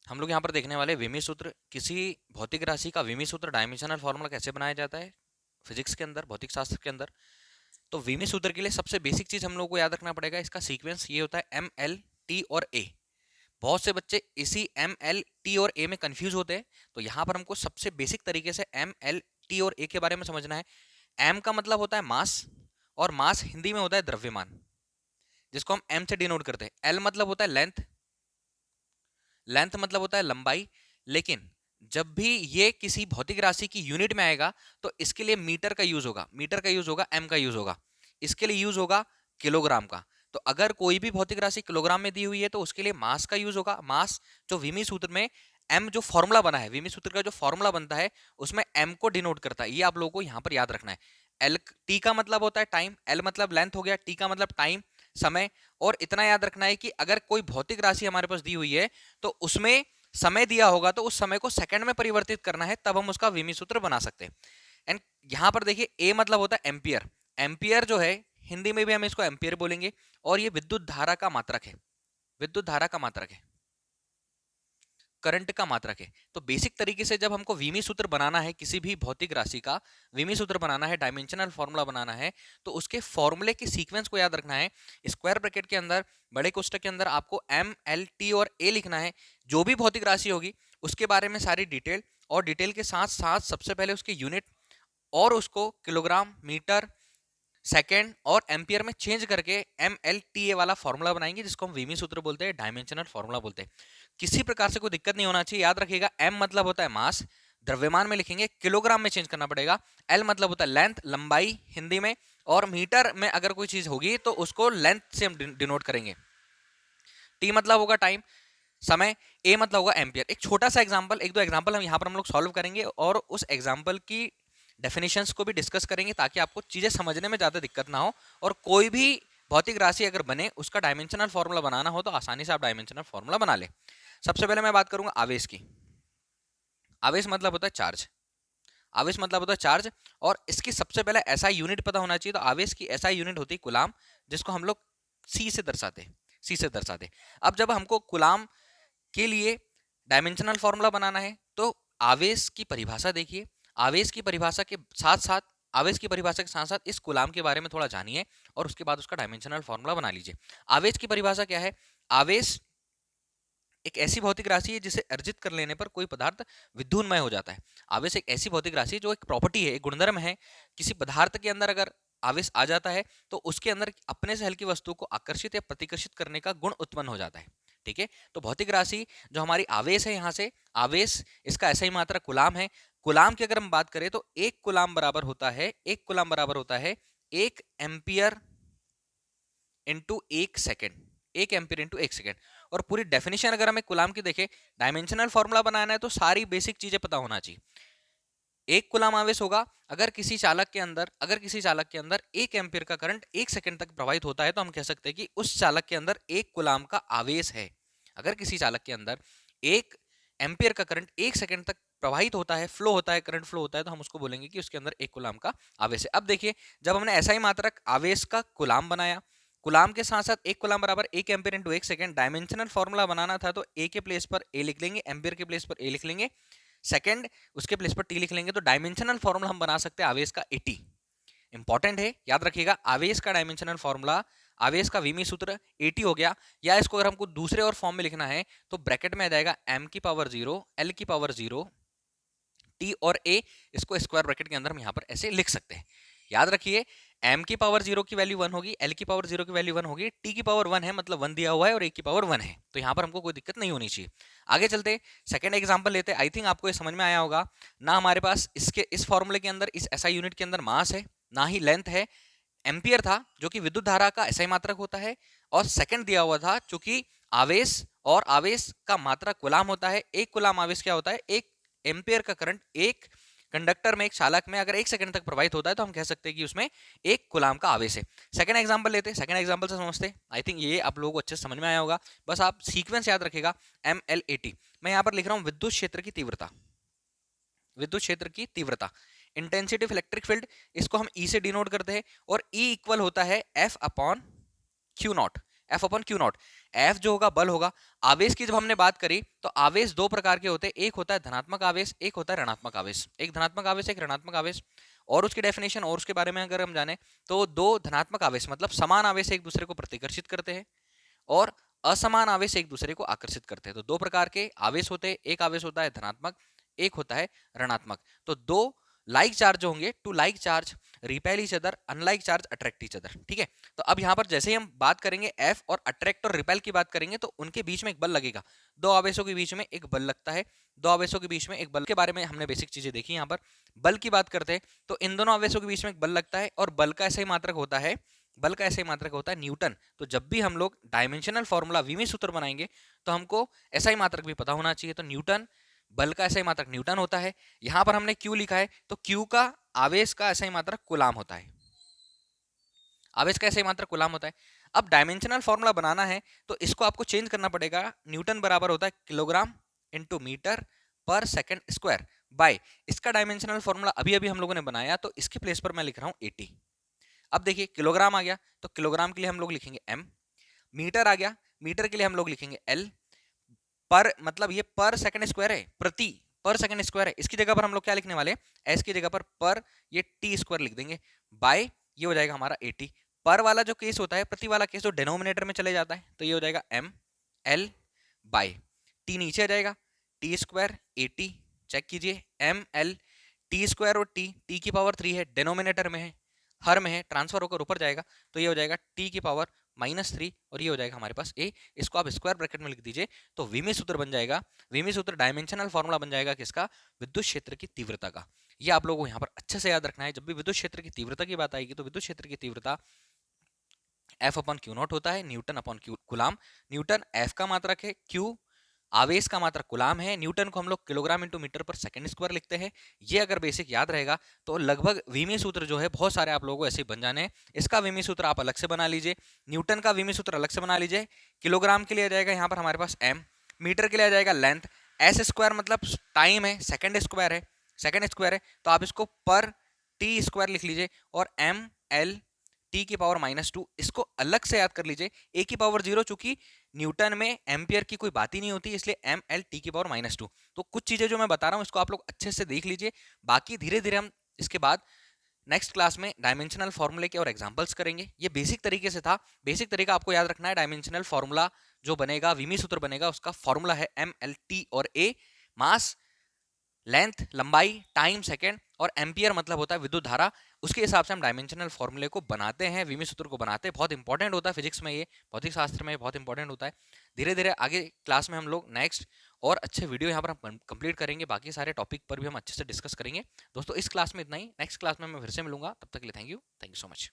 हम लोग यहाँ पर देखने वाले विमी सूत्र। किसी भौतिक राशि का विमी सूत्र डायमेंशनल फॉर्मूला कैसे बनाया जाता है फिजिक्स के अंदर, भौतिक शास्त्र के अंदर। तो विमी सूत्र के लिए सबसे बेसिक चीज हम लोग को याद रखना पड़ेगा, इसका सीक्वेंस ये होता है एम एल टी और ए। बहुत से बच्चे इसी एम एल टी और ए में कंफ्यूज होते हैं, तो यहाँ पर हमको सबसे बेसिक तरीके से एम एल टी और ए के बारे में समझना है। एम का मतलब होता है मास, और मास हिंदी में होता है द्रव्यमान, जिसको हम एम से डिनोट करते हैं। एल मतलब होता है लेंथ, लेंथ मतलब होता है लंबाई। लेकिन जब भी ये किसी भौतिक राशि की यूनिट में आएगा तो इसके लिए मीटर का यूज होगा, मीटर का यूज होगा, एम का यूज होगा। इसके लिए यूज होगा किलोग्राम का। तो अगर कोई भी भौतिक राशि किलोग्राम में दी हुई है तो उसके लिए मास का यूज होगा। मास जो विमी सूत्र में एम जो फॉर्मूला बना है, विमी सूत्र का जो फॉर्मूला बनता है उसमें एम को डिनोट करता है। ये आप लोगों को यहां पर याद रखना है। एल टी का मतलब होता है टाइम, एल मतलब लेंथ हो गया, टी का मतलब टाइम, समय। और इतना याद रखना है कि अगर कोई भौतिक राशि हमारे पास दी हुई है तो उसमें समय दिया होगा तो उस समय को सेकंड में परिवर्तित करना है, तब हम उसका विमी सूत्र बना सकते हैं। एंड यहां पर देखिए ए मतलब होता है एम्पियर। एम्पियर जो है हिंदी में भी हम इसको एम्पियर बोलेंगे, और ये विद्युत धारा का मात्रक है, विद्युत धारा का मात्रक है, करंट का मात्रक है। तो बेसिक तरीके से जब हमको विमी सूत्र बनाना है किसी भी भौतिक राशि का, विमी सूत्र बनाना है, डायमेंशनल फॉर्मूला बनाना है, तो उसके फॉर्मूले के सीक्वेंस को याद रखना है। स्क्वायर ब्रैकेट के अंदर, बड़े कोष्ठक के अंदर आपको एम एल टी और ए लिखना है। जो भी भौतिक राशि होगी उसके बारे में सारी डिटेल, और डिटेल के साथ साथ सबसे पहले उसके यूनिट, और उसको किलोग्राम, मीटर, सेकेंड और एम्पियर में चेंज करके एम एल टी ए वाला फॉर्मूला बनाएंगे, जिसको हम विमी सूत्र बोलते हैं, डायमेंशनल फॉर्मूला बोलते हैं। किसी प्रकार से कोई दिक्कत नहीं होना चाहिए। याद रखिएगा एम मतलब होता है मास, द्रव्यमान में लिखेंगे, किलोग्राम में चेंज करना पड़ेगा। एल मतलब होता है लेंथ, लंबाई हिंदी में, और मीटर में अगर कोई चीज होगी तो उसको लेंथ से हम डिनोट करेंगे। टी मतलब होगा टाइम, समय। ए मतलब होगा एम्पियर। एक छोटा सा एग्जांपल, एक दो एग्जांपल हम यहाँ पर हम लोग सॉल्व करेंगे, और उस एग्जांपल की डेफिनेशंस को भी डिस्कस करेंगे, ताकि आपको चीजें समझने में ज्यादा दिक्कत ना हो। और कोई भी भौतिक राशि अगर बने उसका डायमेंशनल फॉर्मूला बनाना हो तो आसानी से आप डायमेंशनल फॉर्मूला बना ले। सबसे पहले मैं बात करूंगा आवेश की। आवेश मतलब होता है चार्ज, आवेश मतलब होता है चार्ज। और इसकी सबसे पहले ऐसा यूनिट पता होना चाहिए। तो आवेश की ऐसा यूनिट होती है कुलाम, जिसको हम लोग सी से दर्शाते हैं, सी से दर्शाते हैं। अब जब हमको कुलाम के लिए डायमेंशनल फॉर्मूला बनाना है तो आवेश की परिभाषा देखिए। आवेश की परिभाषा के साथ साथ, आवेश की परिभाषा के साथ साथ इस कुलाम के बारे में थोड़ा जानिए, और उसके बाद उसका डायमेंशनल फॉर्मूला बना लीजिए। आवेश की परिभाषा क्या है? आवेश एक ऐसी भौतिक राशि है जिसे अर्जित कर लेने पर कोई पदार्थ विद्युन्मय हो जाता है। आवेश एक ऐसी भौतिक राशि जो एक प्रॉपर्टी है, एक गुणधर्म है। किसी पदार्थ के अंदर अगर आवेश आ जाता है तो उसके अंदर अपने से हल्की वस्तु को आकर्षित या प्रतिकर्षित करने का गुण उत्पन्न हो जाता है। ठीक है, तो भौतिक राशि जो हमारी आवेश है, यहाँ से आवेश, इसका ऐसा ही मात्रा कुलाम है। कुलाम की अगर हम बात करें तो एक कुलाम बराबर होता है, एक कुलाम बराबर होता है 1 ampere into 1 second, 1 ampere into 1 second. और पूरी डेफिनेशन अगर हमें कुलाम की देखे, डायमेंशनल फॉर्मूला बनाना है तो सारी बेसिक चीजें पता होना चाहिए। एक कुलाम आवेश होगा, अगर किसी चालक के अंदर, अगर किसी चालक के अंदर 1 एम्पियर का करंट 1 सेकंड तक प्रवाहित होता है तो हम कह सकते हैं कि उस चालक के अंदर 1 कुलाम का आवेश है। अगर किसी चालक के अंदर 1 एम्पियर का करंट 1 सेकंड तक प्रवाहित होता है, फ्लो होता है, करंट फ्लो होता है, तो हम उसको बोलेंगे कि उसके अंदर 1 कुलाम का आवेश है। अब देखिए, जब हमने ऐसा ही मात्रक आवेश का कुलाम बनाया, कुलाम के साथ साथ 1 कुलाम बराबर 1 ampere into 1 second, dimensional formula बनाना था तो ए के प्लेस पर ए लिख लेंगे, एम्पियर के प्लेस पर ए लिख लेंगे, सेकंड उसके प्लेस पर टी लिख लेंगे। तो डायमेंशनल फॉर्मूला हम बना सकते हैं आवेश का एटी। इंपॉर्टेंट है, याद रखिएगा, आवेश का डायमेंशनल फॉर्मूला, आवेश का विमी सूत्र एटी हो गया। या इसको अगर हमको दूसरे और फॉर्म में लिखना है तो ब्रैकेट में आ जाएगा m की पावर 0, l की पावर 0, t और a। इसको स्क्वायर ब्रैकेट के अंदर हम यहाँ पर ऐसे लिख सकते हैं। याद रखिए, m की पावर 0 की वैल्यू 1 होगी, l की पावर 0 की वैल्यू 1 होगी, t की पावर 1 है, मतलब 1 दिया हुआ है, और a की पावर 1 है, तो यहाँ पर हमको कोई दिक्कत नहीं होनी चाहिए। आगे चलते सेकंड एग्जांपल लेते हैं। आई थिंक आपको ये समझ में आया होगा ना। हमारे पास इसके इस फॉर्मूले के अंदर, इस एसआई यूनिट के अंदर मास है, ना ही लेंथ है। एम्पियर था जो कि विद्युत धारा का एसआई मात्रक होता है, और सेकंड दिया हुआ था चूंकि आवेश, और आवेश का मात्रा कुलाम होता है। 1 कुलाम आवेश क्या होता है? 1 एम्पियर का करंट एक कंडक्टर में, एक चालक में अगर 1 सेकंड तक प्रवाहित होता है तो हम कह सकते हैं कि उसमें 1 कुलाम का आवेश है। सेकंड एग्जांपल लेते हैं, सेकंड एग्जांपल से समझते हैं। आई थिंक ये आप लोगों को अच्छे से समझ में आया होगा, बस आप सीक्वेंस याद रखेगा। एम एल ए टी, मैं यहाँ पर लिख रहा हूँ विद्युत क्षेत्र की तीव्रता, विद्युत क्षेत्र की तीव्रता, इंटेंसिटी ऑफ इलेक्ट्रिक फील्ड, इसको हम ई से डिनोट करते हैं। और ई इक्वल होता है F upon Q not. F upon Q not. F जो होगा बल होगा। आवेश की जब हमने बात करी तो आवेश दो प्रकार के होते हैं, एक होता है धनात्मक आवेश, एक होता है ऋणात्मक आवेश। एक धनात्मक आवेश, एक ऋणात्मक आवेश। और उसकी डेफिनेशन और उसके बारे में अगर हम जाने तो दो धनात्मक आवेश मतलब समान आवेश एक दूसरे को प्रतिकर्षित करते हैं और असमान आवेश एक दूसरे को आकर्षित करते हैं। तो दो प्रकार के आवेश होते हैं, एक आवेश होता है धनात्मक, एक होता है ऋणात्मक। तो दो लाइक चार्ज होंगे, two like charge repel each other, unlike charge attract each other. ठीक है, तो अब यहाँ पर जैसे ही हम बात करेंगे एफ और अट्रैक्ट और रिपेल की बात करेंगे तो उनके बीच में एक बल लगेगा। दो आवेशों के बीच में एक बल लगता है, दो आवेशों के बीच में एक बल के बारे में हमने बेसिक चीजें देखी। यहाँ पर बल की बात करते हैं तो इन दोनों आवेशों के बीच में एक बल लगता है और बल का ऐसा ही मात्रक होता है, बल का ऐसे मात्रक होता है न्यूटन। तो जब भी हम लोग डायमेंशनल फॉर्मूला विमीय सूत्र बनाएंगे तो हमको ऐसा ही मात्रक भी पता होना चाहिए। तो न्यूटन, बल का ऐसा ही मात्रक न्यूटन होता है। यहां पर हमने क्यू लिखा है तो क्यू का आवेश का ऐसा ही मात्रक कूलाम होता है, आवेश का ऐसा ही मात्रक कूलाम होता है। अब डायमेंशनल फॉर्मूला बनाना है तो इसको आपको चेंज करना पड़ेगा। न्यूटन बराबर होता है किलोग्राम इंटू मीटर पर सेकंड स्क्वायर बाय, इसका डायमेंशनल फॉर्मूला अभी अभी हम लोगों ने बनाया तो इसके प्लेस पर मैं लिख रहा हूं 80। अब देखिए किलोग्राम आ गया तो किलोग्राम के लिए हम लोग लिखेंगे m, मीटर आ गया, मीटर के लिए हम लोग लिखेंगे l, पर मतलब ये पर सेकंड स्क्वायर है, प्रति पर सेकंड स्क्वायर है, इसकी जगह पर हम लोग क्या लिखने वाले, s की जगह पर ये t स्क्वायर लिख देंगे बाय, ये हो जाएगा हमारा 80। पर वाला जो केस होता है, प्रति वाला केस जो डिनोमिनेटर में चले जाता है तो ये हो जाएगा m l बाय t, नीचे आ जाएगा t स्क्वायर 80, चेक कीजिए m l t स्क्वायर और t की पावर 3 है, डिनोमिनेटर में है, हर में है, ट्रांसफर होकर ऊपर जाएगा तो ये हो जाएगा t की पावर -3 और ये हो जाएगा हमारे पास a। इसको आप स्क्वायर ब्रैकेट में लिख दीजिए तो विमीय सूत्र बन जाएगा, विमीय सूत्र डायमेंशनल फॉर्मूला बन जाएगा किसका, विद्युत क्षेत्र की तीव्रता का। ये आप लोगों को यहाँ पर अच्छे से याद रखना है। जब भी विद्युत क्षेत्र की तीव्रता की बात आएगी तो विद्युत क्षेत्र की तीव्रता एफ अपन क्यू नॉट होता है, Newton upon Q coulomb. Newton F का मात्रक है, क्यू आवेश का मात्रक कूलाम है, न्यूटन को हम लोग किलोग्राम इंटू मीटर पर सेकंड स्क्वायर लिखते हैं। ये अगर बेसिक याद रहेगा तो लगभग विमीय सूत्र जो है बहुत सारे आप लोगों को ऐसे बन जाने हैं। इसका विमीय सूत्र आप अलग से बना लीजिए, न्यूटन का विमीय सूत्र अलग से बना लीजिए। किलोग्राम के लिए आ जाएगा यहाँ पर हमारे पास m, मीटर के लिए आ जाएगा लेंथ, एस स्क्वायर मतलब टाइम है, सेकंड स्क्वायर है, सेकंड स्क्वायर है तो आप इसको पर टी स्क्वायर लिख लीजिए और m l टी की पावर -2 इसको अलग से याद कर लीजिए। ए की पावर 0 चूंकि न्यूटन में एम्पियर की कोई बात ही नहीं होती इसलिए एम एल टी की पावर -2। तो कुछ चीजें जो मैं बता रहा हूं इसको आप लोग अच्छे से देख लीजिए, बाकी धीरे धीरे हम इसके बाद नेक्स्ट क्लास में डायमेंशनल फॉर्मूले के और एग्जांपल्स करेंगे। ये बेसिक तरीके से था, बेसिक तरीका आपको याद रखना है। डायमेंशनल फॉर्मूला जो बनेगा, विमीय सूत्र बनेगा, उसका फॉर्मूला है एम एल टी और ए, मास, लेंथ लंबाई, टाइम सेकंड और एम्पियर मतलब होता है विद्युत धारा। उसके हिसाब से हम डायमेंशनल फॉर्मूले को बनाते हैं, विमीय सूत्र को बनाते हैं। बहुत इंपॉर्टेंट होता है फिजिक्स में, ये भौतिक शास्त्र में बहुत इंपॉर्टेंट होता है। धीरे धीरे आगे क्लास में हम लोग नेक्स्ट और अच्छे वीडियो यहाँ पर हम कंप्लीट करेंगे, बाकी सारे टॉपिक पर भी हम अच्छे से डिस्कस करेंगे। दोस्तों इस क्लास में इतना ही, नेक्स्ट क्लास में मैं फिर से मिलूंगा, तब तक के लिए थैंक यू सो मच।